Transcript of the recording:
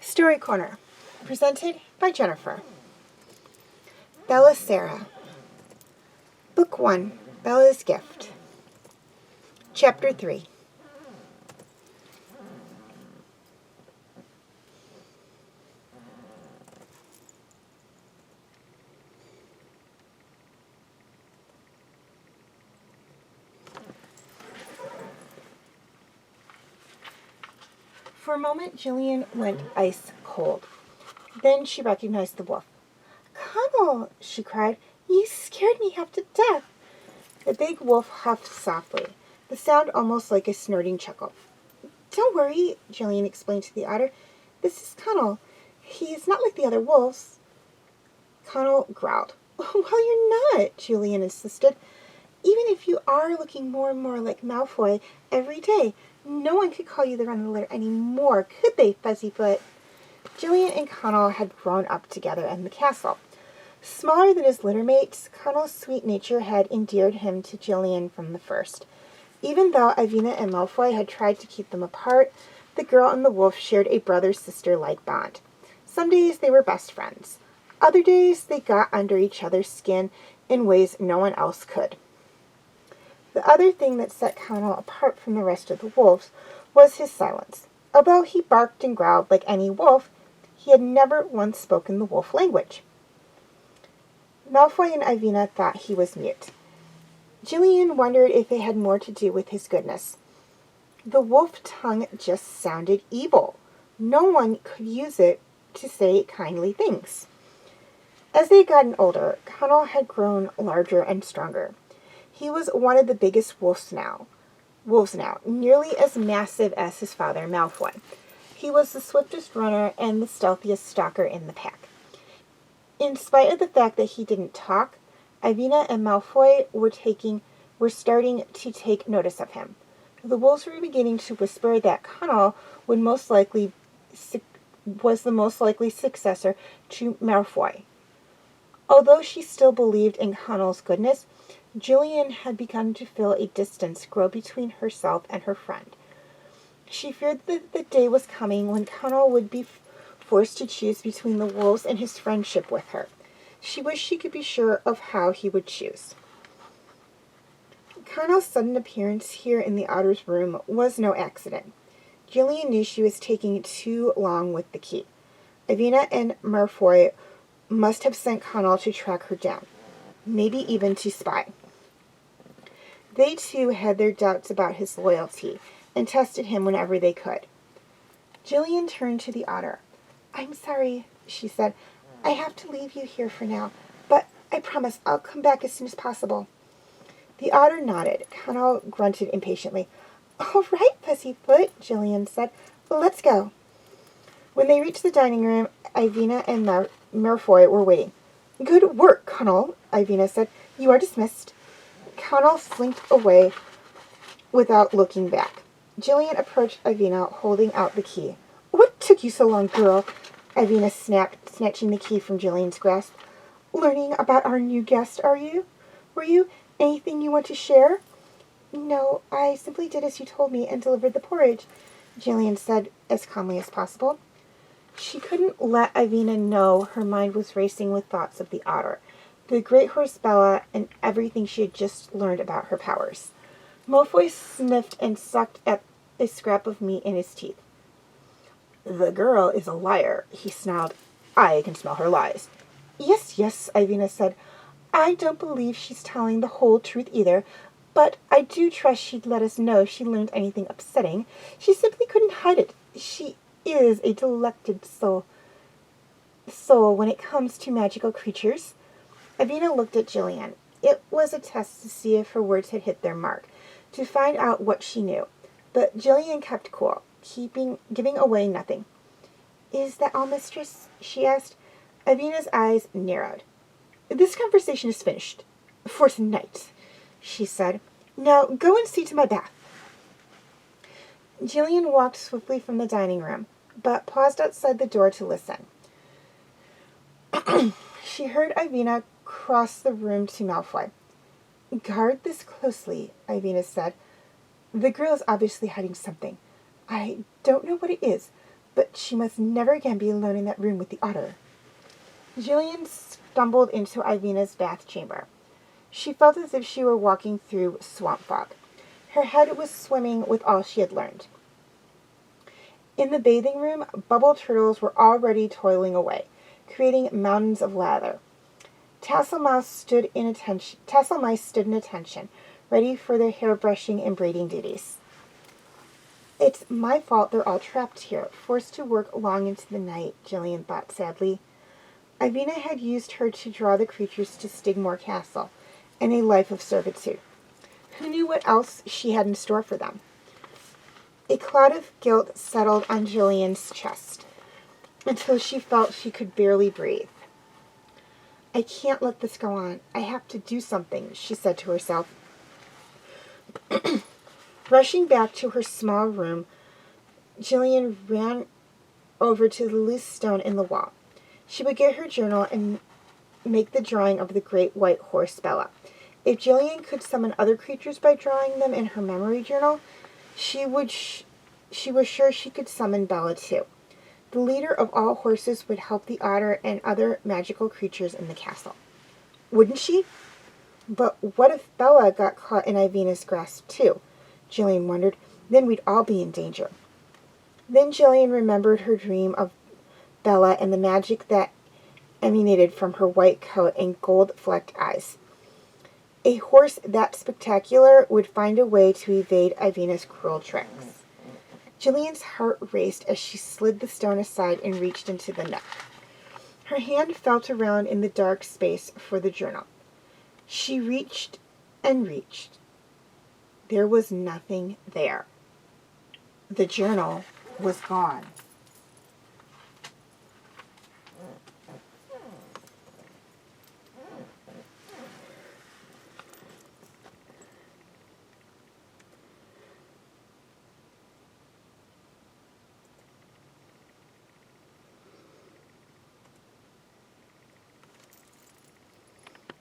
Story Corner, presented by Jennifer. Bella Sarah. Book 1, Bella's Gift. Chapter 3. For a moment, Jillian went ice cold. Then she recognized the wolf. "Connell," she cried, "you scared me half to death." The big wolf huffed softly, the sound almost like a snorting chuckle. "Don't worry," Jillian explained to the otter. "This is Connell. He's not like the other wolves." Connell growled. "Well, you're not," Jillian insisted. "Even if you are looking more and more like Malfoy every day, no one could call you the Run of the Litter anymore, could they, Fuzzyfoot?" Jillian and Connell had grown up together in the castle. Smaller than his litter mates, Connell's sweet nature had endeared him to Jillian from the first. Even though Ivina and Malfoy had tried to keep them apart, the girl and the wolf shared a brother-sister-like bond. Some days they were best friends. Other days they got under each other's skin in ways no one else could. The other thing that set Connell apart from the rest of the wolves was his silence. Although he barked and growled like any wolf, he had never once spoken the wolf language. Malfoy and Ivina thought he was mute. Jillian wondered if it had more to do with his goodness. The wolf tongue just sounded evil. No one could use it to say kindly things. As they had gotten older, Connell had grown larger and stronger. He was one of the biggest wolves now, nearly as massive as his father, Malfoy. He was the swiftest runner and the stealthiest stalker in the pack. In spite of the fact that he didn't talk, Ivina and Malfoy were starting to take notice of him. The wolves were beginning to whisper that Connell was the most likely successor to Malfoy. Although she still believed in Connell's goodness, Jillian had begun to feel a distance grow between herself and her friend. She feared that the day was coming when Connell would be forced to choose between the wolves and his friendship with her. She wished she could be sure of how he would choose. Connell's sudden appearance here in the otter's room was no accident. Jillian knew she was taking too long with the key. Ivina and Malfoy must have sent Connell to track her down, maybe even to spy. They too had their doubts about his loyalty and tested him whenever they could. Jillian turned to the otter. "I'm sorry," she said. "I have to leave you here for now, but I promise I'll come back as soon as possible." The otter nodded. Connell grunted impatiently. "All right, Pussyfoot," Jillian said. "Let's go." When they reached the dining room, Ivina and Malfoy were waiting. "Good work, Connell," Ivina said. "You are dismissed." Connell slinked away without looking back. Jillian approached Ivina, holding out the key. "What took you so long, girl?" Ivina snapped, snatching the key from Jillian's grasp. "Learning about our new guest, are you? Were you? Anything you want to share?" "No, I simply did as you told me and delivered the porridge," Jillian said as calmly as possible. She couldn't let Ivina know her mind was racing with thoughts of the otter, the great horse Bella, and everything she had just learned about her powers. Malfoy sniffed and sucked at a scrap of meat in his teeth. "The girl is a liar," he snarled. "I can smell her lies." Yes, Ivina said. "I don't believe she's telling the whole truth either, but I do trust she'd let us know if she learned anything upsetting. She simply couldn't hide it. She is a delected soul when it comes to magical creatures." Ivina looked at Jillian. It was a test to see if her words had hit their mark, to find out what she knew. But Jillian kept cool, giving away nothing. "Is that all, mistress?" she asked. Ivina's eyes narrowed. "This conversation is finished. For tonight," she said. "Now go and see to my bath." Jillian walked swiftly from the dining room, but paused outside the door to listen. She heard Ivina cross the room to Malfoy. "Guard this closely," Ivina said. "The girl is obviously hiding something. I don't know what it is, but she must never again be alone in that room with the otter." Jillian stumbled into Ivina's bath chamber. She felt as if she were walking through swamp fog. Her head was swimming with all she had learned. In the bathing room, bubble turtles were already toiling away, creating mountains of lather. Tassel mice stood in attention, ready for their hair-brushing and braiding duties. "It's my fault they're all trapped here, forced to work long into the night," Jillian thought sadly. Ivina had used her to draw the creatures to Stigmore Castle, and a life of servitude. Who knew what else she had in store for them? A cloud of guilt settled on Jillian's chest, until she felt she could barely breathe. "I can't let this go on. I have to do something," she said to herself. Rushing back to her small room, Jillian ran over to the loose stone in the wall. She would get her journal and make the drawing of the great white horse Bella. If Jillian could summon other creatures by drawing them in her memory journal, she was sure she could summon Bella too. The leader of all horses would help the otter and other magical creatures in the castle. Wouldn't she? But what if Bella got caught in Ivina's grasp too? Jillian wondered. Then we'd all be in danger. Then Jillian remembered her dream of Bella and the magic that emanated from her white coat and gold-flecked eyes. A horse that spectacular would find a way to evade Ivina's cruel tricks. Jillian's heart raced as she slid the stone aside and reached into the nook. Her hand felt around in the dark space for the journal. She reached and reached. There was nothing there. The journal was gone.